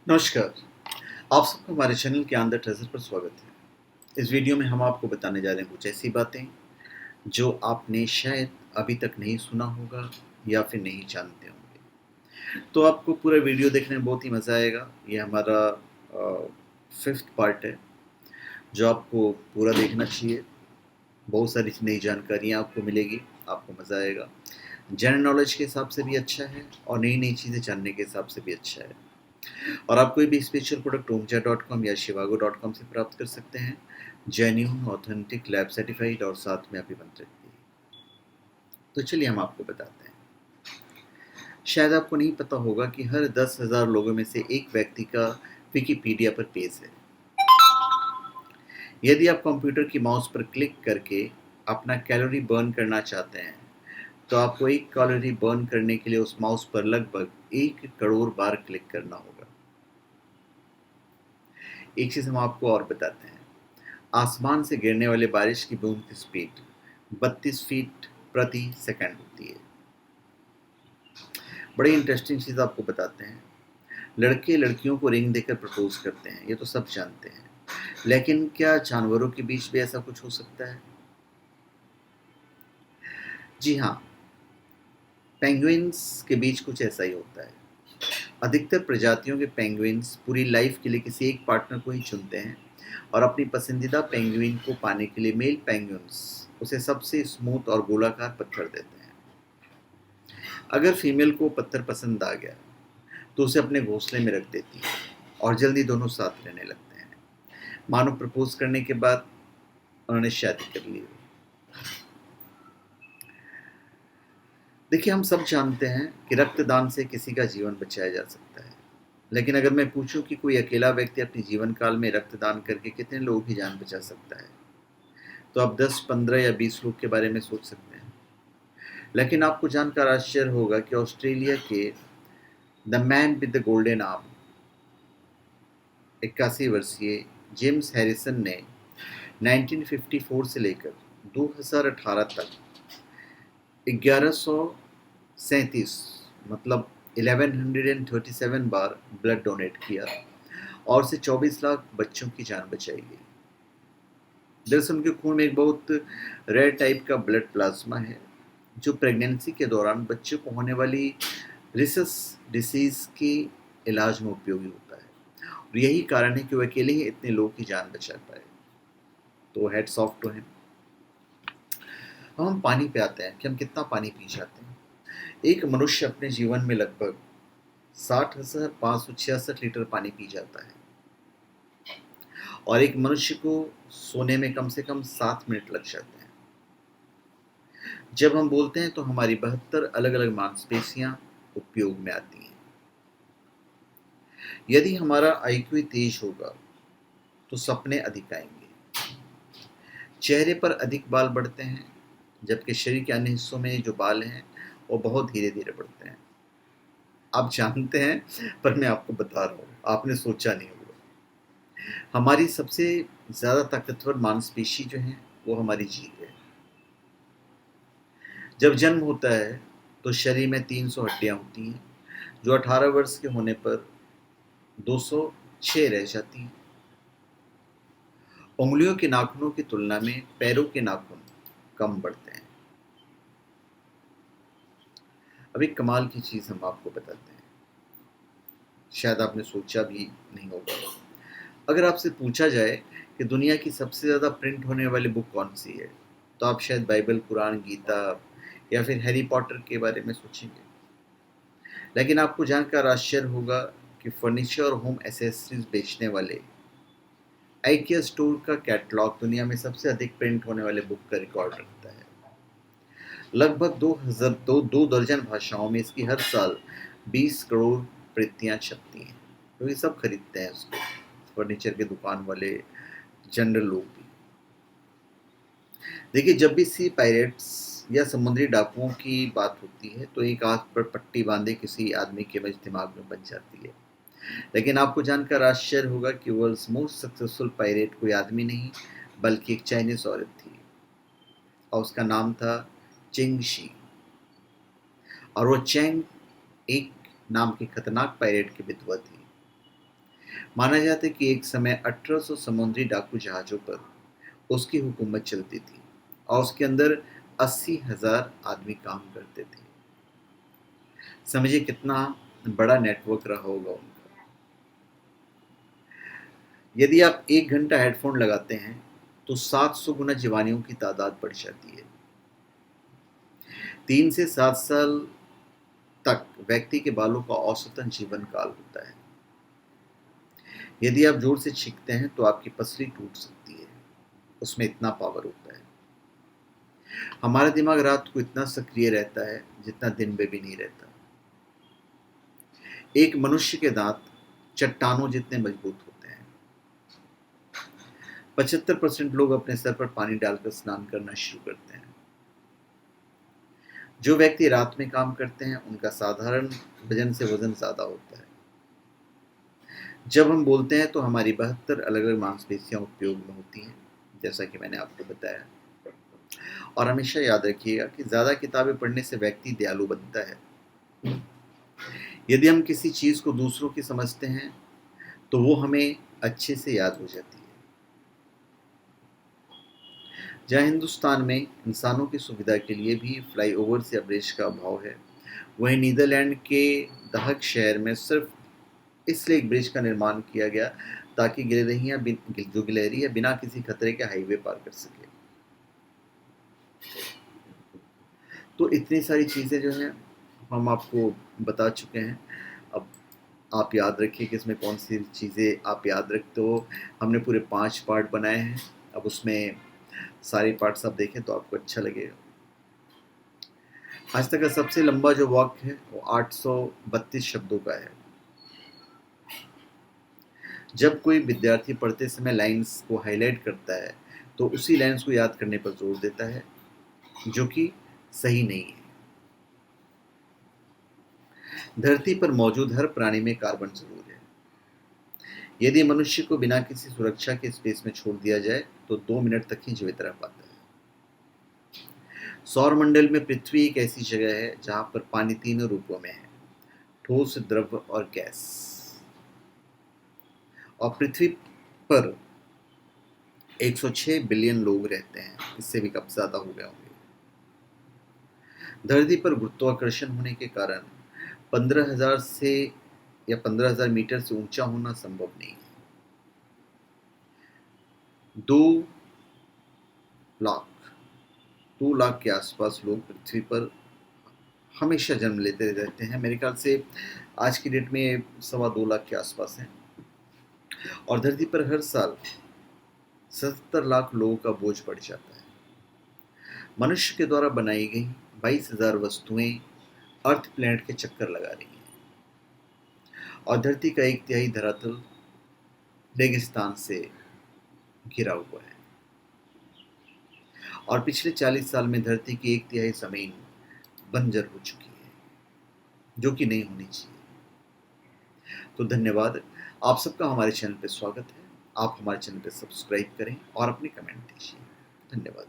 नमस्कार। आप सबका हमारे चैनल के अंदर ट्रेजर पर स्वागत है। इस वीडियो में हम आपको बताने जा रहे हैं कुछ ऐसी बातें जो आपने शायद अभी तक नहीं सुना होगा या फिर नहीं जानते होंगे। तो आपको पूरा वीडियो देखने में बहुत ही मज़ा आएगा। ये हमारा 5th पार्ट है जो आपको पूरा देखना चाहिए। बहुत सारी नई जानकारियाँ आपको मिलेगी, आपको मज़ा आएगा। जनरल नॉलेज के हिसाब से भी अच्छा है और नई-नई चीज़ें जानने के हिसाब से भी अच्छा है। और आप कोई भी स्पेशल प्रोडक्ट ओमजा.com या शिवागो.com से प्राप्त कर सकते हैं। जेन्युइन, ऑथेंटिक, लैब सर्टिफाइड और साथ में अभिमंत्रित भी। तो चलिए हम आपको बताते हैं। शायद आपको नहीं पता होगा कि हर 10,000 लोगों में से एक व्यक्ति का विकिपीडिया पर पेज है। यदि आप कंप्यूटर की माउस पर क्लिक करके अपना कैलोरी बर्न करना चाहते हैं, तो आपको 1 कैलोरी बर्न करने के लिए उस माउस पर लगभग 1 करोड़ बार क्लिक करना होगा। एक चीज़ हम आपको और बताते हैं। आसमान से गिरने वाले बारिश की बूंद की स्पीड 32 फीट प्रति सेकंड होती है। बड़ी इंटरेस्टिंग चीज़ आपको बताते हैं। लड़के लड़कियों को रिंग देकर प्रपोज करते हैं, ये तो सब जानते हैं। लेकिन क्या जानवरों के बीच भी ऐसा कुछ हो सकता है? जी हाँ, पेंगुइन्स के बीच कुछ ऐसा ही होता है। अधिकतर प्रजातियों के पेंगुइन्स पूरी लाइफ के लिए किसी एक पार्टनर को ही चुनते हैं और अपनी पसंदीदा पेंगुइन को पाने के लिए मेल पेंगुइन्स उसे सबसे स्मूथ और गोलाकार पत्थर देते हैं। अगर फीमेल को पत्थर पसंद आ गया तो उसे अपने घोंसले में रख देती है और जल्दी दोनों साथ रहने लगते हैं, मानो प्रपोज करने के बाद उन्होंने शादी कर ली हो। देखिए, हम सब जानते हैं कि रक्तदान से किसी का जीवन बचाया जा सकता है, लेकिन अगर मैं पूछूं कि कोई अकेला व्यक्ति अपने जीवन काल में रक्तदान करके कितने लोगों की जान बचा सकता है, तो आप 10, 15 या 20 लोग के बारे में सोच सकते हैं। लेकिन आपको जानकर आश्चर्य होगा कि ऑस्ट्रेलिया के the man with the golden arm 81 वर्षीय जेम्स हैरिसन ने 1954 से लेकर 2018 तक 1137 मतलब 1137 बार ब्लड डोनेट किया और से 24 लाख बच्चों की जान बचाई गई। दरअसल उनके खून में एक बहुत रेयर टाइप का ब्लड प्लाज्मा है जो प्रेगनेंसी के दौरान बच्चों को होने वाली रिसस डिसीज के इलाज में उपयोगी होता है और यही कारण है कि वो अकेले ही इतने लोगों की जान बचा पाए। तो हेड्स ऑफ टू हिम। अब हम पानी पे आते हैं कि हम कितना पानी पी जाते हैं। एक मनुष्य अपने जीवन में लगभग 60,566 लीटर पानी पी जाता है और एक मनुष्य को सोने में कम से कम 7 मिनट लग जाते हैं। जब हम बोलते हैं तो हमारी 72 अलग अलग मांसपेशियां उपयोग में आती हैं। यदि हमारा आईक्यू तेज होगा तो सपने अधिक आएंगे, चेहरे पर अधिक बाल बढ़ते हैं, जबकि शरीर के अन्य हिस्सों में जो बाल हैं वो बहुत धीरे धीरे बढ़ते हैं। आप जानते हैं, पर मैं आपको बता रहा हूँ, आपने सोचा नहीं होगा। हमारी सबसे ज़्यादा ताकतवर मांसपेशी जो है वो हमारी जीभ है। जब जन्म होता है तो शरीर में 300 हड्डियां होती हैं जो 18 वर्ष के होने पर 206 रह जाती हैं। उंगलियों के नाखूनों की तुलना में पैरों के नाखून कम बढ़ते हैं। अब एक कमाल की चीज़ हम आपको बताते हैं, शायद आपने सोचा भी नहीं होगा। अगर आपसे पूछा जाए कि दुनिया की सबसे ज़्यादा प्रिंट होने वाली बुक कौन सी है, तो आप शायद बाइबल, कुरान, गीता या फिर हैरी पॉटर के बारे में सोचेंगे। लेकिन आपको जानकर आश्चर्य होगा कि फर्नीचर और होम एसेसरीज बेचने वाले आइकिया स्टोर का कैटलॉग दुनिया में सबसे अधिक प्रिंट होने वाले बुक का रिकॉर्ड रखता है। लगभग 2 दर्जन भाषाओं में इसकी हर साल 20 करोड़ प्रतियां छपती हैं। तो ये सब खरीदते हैं उसको, फर्नीचर के दुकान वाले, जनरल लोग भी। देखिए, जब भी सी पायरेट्स या समुद्री डाकुओं की बात होती है तो एक आंख पर पट्टी बांधे किसी आदमी की इमेज दिमाग में बन जाती है। लेकिन आपको जानकर आश्चर्य होगा कि वर्ल्ड्स मोस्ट सक्सेसफुल पायरेट कोई आदमी नहीं बल्कि एक चाइनीज औरत थी और उसका नाम था चिंग शी। और वो चैंग एक नाम की खतरनाक पायरेट की विधवा थी। माना जाता है कि एक समय 1800 समुद्री डाकू जहाज़ों पर उसकी हुकूमत चलती थी और उसके अंदर 80,000 आदमी काम करते थे। समझिए कितना बड़ा नेटवर्क रहा होगा उनका। यदि आप 1 घंटा हेडफ़ोन लगाते हैं, तो 700 गुना जीवाणुओं की तादाद बढ़ जाती है। 3 से 7 साल तक व्यक्ति के बालों का औसतन जीवन काल होता है। यदि आप जोर से छींकते हैं, तो आपकी पसली टूट सकती है। उसमें इतना पावर होता है। हमारा दिमाग रात को इतना सक्रिय रहता है, जितना दिन में भी नहीं रहता। एक मनुष्य के दांत चट्टानों जितने मजबूत होते हैं। 75% लोग अपने सर पर पानी डालकर स्नान करना शुरू करते हैं। जो व्यक्ति रात में काम करते हैं, उनका साधारण वजन से वजन ज़्यादा होता है। जब हम बोलते हैं, तो हमारी 72 अलग-अलग मांसपेशियाँ उपयोग में होती हैं, जैसा कि मैंने आपको बताया। और हमेशा याद रखिएगा कि ज़्यादा किताबें पढ़ने से व्यक्ति दयालु बनता है। यदि हम किसी चीज़ को दूसरों की समझते हैं, तो वो हमें अच्छे से याद हो जाती है। जहाँ हिंदुस्तान में इंसानों की सुविधा के लिए भी फ्लाईओवर्स या ब्रिज का अभाव है, वहीं नीदरलैंड के दहक शहर में सिर्फ इसलिए एक ब्रिज का निर्माण किया गया ताकि गिलहरियाँ बिना किसी खतरे के हाईवे पार कर सके। तो इतनी सारी चीज़ें जो हैं हम आपको बता चुके हैं। अब आप याद रखिए कि इसमें कौन सी चीज़ें आप याद रखते हो। हमने पूरे 5 पार्ट बनाए हैं। अब उसमें सारे पार्ट्स आप देखें तो आपको अच्छा लगेगा। आज तक का सबसे लंबा जो वाक्य है वो 832 शब्दों का है। जब कोई विद्यार्थी पढ़ते समय लाइन्स को हाईलाइट करता है, तो उसी लाइन्स को याद करने पर जोर देता है, जो कि सही नहीं है। धरती पर मौजूद हर प्राणी में कार्बन जरूर है। यदि मनुष्य को बिना किसी सुरक्षा के स्पेस में छोड़ दिया जाए, तो 2 मिनट तक ही जीवित रह पाता है। सौर मंडल में पृथ्वी एक ऐसी जगह है जहां पर पानी तीनों रूपों में है: ठोस, द्रव और गैस। और पृथ्वी पर 106 बिलियन लोग रहते हैं। इससे भी कब ज़्यादा हो गए होंगे। धरती पर गुरुत्वाकर्षण होने के कारण 15,000 से या 15,000 मीटर से ऊंचा होना संभव नहीं है। 2 लाख के आसपास लोग पृथ्वी पर हमेशा जन्म लेते रहते हैं। मेरे ख्याल से आज की डेट में 2.25 लाख के आसपास हैं। और धरती पर हर साल 77 लाख लोगों का बोझ बढ़ जाता है। मनुष्य के द्वारा बनाई गई 22,000 वस्तुएं अर्थ प्लैनेट के चक्कर लगा रही हैं और धरती का 1/3 धरातल रेगिस्तान से घिरा हुआ है। और पिछले 40 साल में धरती की 1/3 ज़मीन बंजर हो चुकी है, जो कि नहीं होनी चाहिए। तो धन्यवाद। आप सबका हमारे चैनल पर स्वागत है। आप हमारे चैनल पर सब्सक्राइब करें और अपने कमेंट दीजिए। धन्यवाद।